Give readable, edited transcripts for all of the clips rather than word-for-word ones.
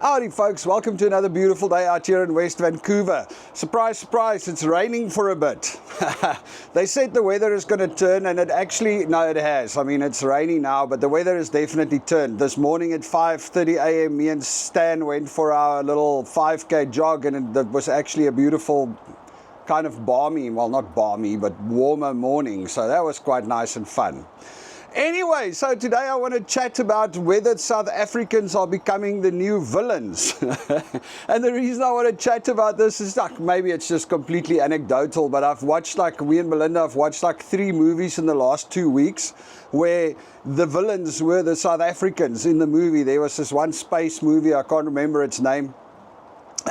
Howdy folks, welcome to another beautiful day out here in West Vancouver. Surprise, surprise, it's raining for a bit. They said the weather is going to turn, and it has. I mean, it's raining now, but the weather has definitely turned. This morning at 5:30 a.m. me and Stan went for our little 5K jog, and it was actually a beautiful kind of balmy, well not balmy, but warmer morning. So that was quite nice and fun. Anyway, so today I want to chat about whether South Africans are becoming the new villains. And the reason I want to chat about this is maybe it's just completely anecdotal, but I've watched we and Melinda have watched 3 movies in the last 2 weeks where the villains were the South Africans in the movie. There was this one space movie, I can't remember its name.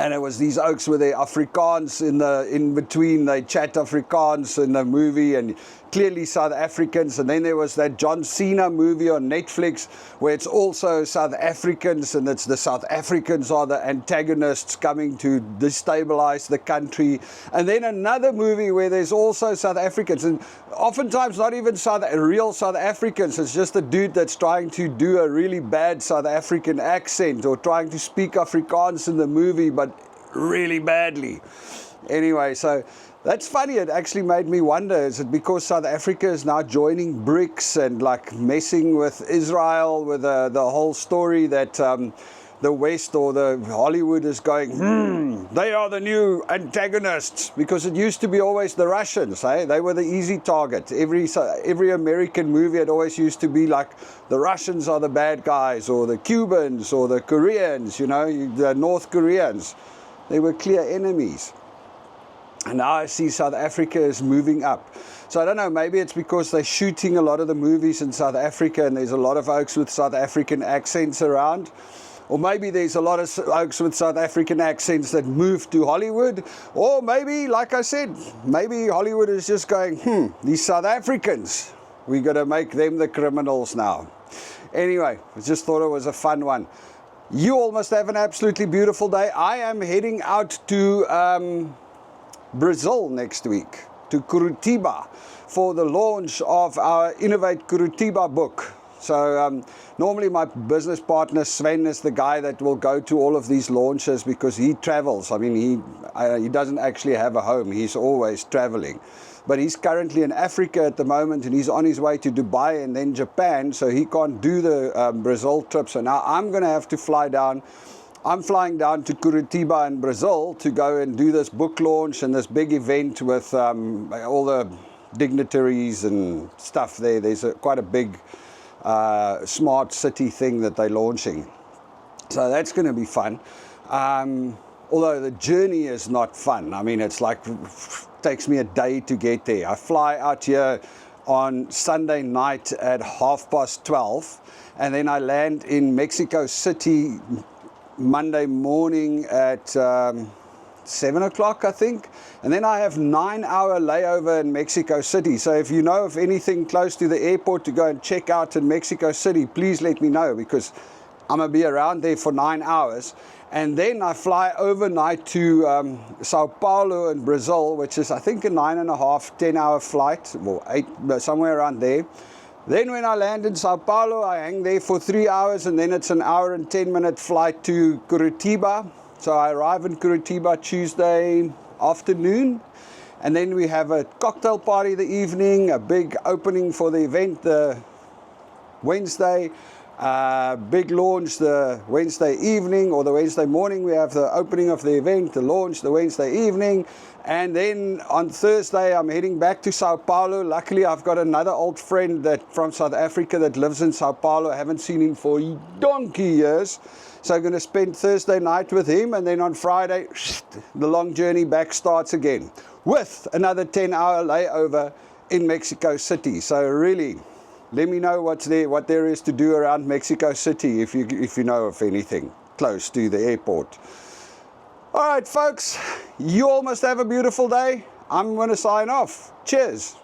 And it was these oaks with the Afrikaans in between. They chat Afrikaans in the movie, and clearly South Africans. And then there was that Cena movie on Netflix where it's also South Africans, and it's the South Africans are the antagonists coming to destabilize the country. And then another movie where there's also South Africans, and oftentimes not even real South Africans. It's just a dude that's trying to do a really bad South African accent or trying to speak Afrikaans in the movie, but really badly. Anyway, so that's funny. It actually made me wonder, is it because South Africa is now joining BRICS and messing with Israel with the whole story that the West or the Hollywood is going, they are the new antagonists, because it used to be always the Russians, eh? They were the easy target. Every American movie, it always used to be the Russians are the bad guys, or the Cubans, or the Koreans, the North Koreans. They were clear enemies. And now I see South Africa is moving up. So I don't know, maybe it's because they're shooting a lot of the movies in South Africa and there's a lot of oaks with South African accents around. Or maybe there's a lot of oaks with South African accents that move to Hollywood. Or maybe, like I said, maybe Hollywood is just going, these South Africans, we got to make them the criminals now. Anyway, I just thought it was a fun one. You all must have an absolutely beautiful day. I am heading out to Brazil next week, to Curitiba, for the launch of our Innovate Curitiba book. So normally my business partner Sven is the guy that will go to all of these launches because he travels. I mean, he doesn't actually have a home. He's always traveling. But he's currently in Africa at the moment, and he's on his way to Dubai and then Japan, so he can't do the Brazil trip. So now I'm going to have to fly down. I'm flying down to Curitiba in Brazil to go and do this book launch and this big event with all the dignitaries and stuff there. There's quite a big smart city thing that they're launching. So that's going to be fun. Although the journey is not fun. I mean, it's takes me a day to get there. I fly out here on Sunday night at 12:30, and then I land in Mexico City Monday morning at 7 o'clock, I think. And then I have 9-hour layover in Mexico City. So if you know of anything close to the airport to go and check out in Mexico City, please let me know, because I'm going to be around there for 9 hours. And then I fly overnight to Sao Paulo in Brazil, which is I think a 9.5, 10-hour flight, or 8, somewhere around there. Then when I land in Sao Paulo, I hang there for 3 hours, and then it's an hour and 10-minute flight to Curitiba. So I arrive in Curitiba Tuesday afternoon, and then we have a cocktail party the evening, a big opening for the event the Wednesday, big launch the Wednesday evening, or the Wednesday morning. We have the opening of the event, the launch the Wednesday evening, and then on Thursday I'm heading back to Sao Paulo. Luckily I've got another old friend from South Africa that lives in Sao Paulo. I haven't seen him for donkey years, so I'm going to spend Thursday night with him, and then on Friday the long journey back starts again with another 10-hour layover in Mexico City. So really, let me know what there is to do around Mexico City if you know of anything close to the airport. All right, folks, you all must have a beautiful day. I'm going to sign off. Cheers.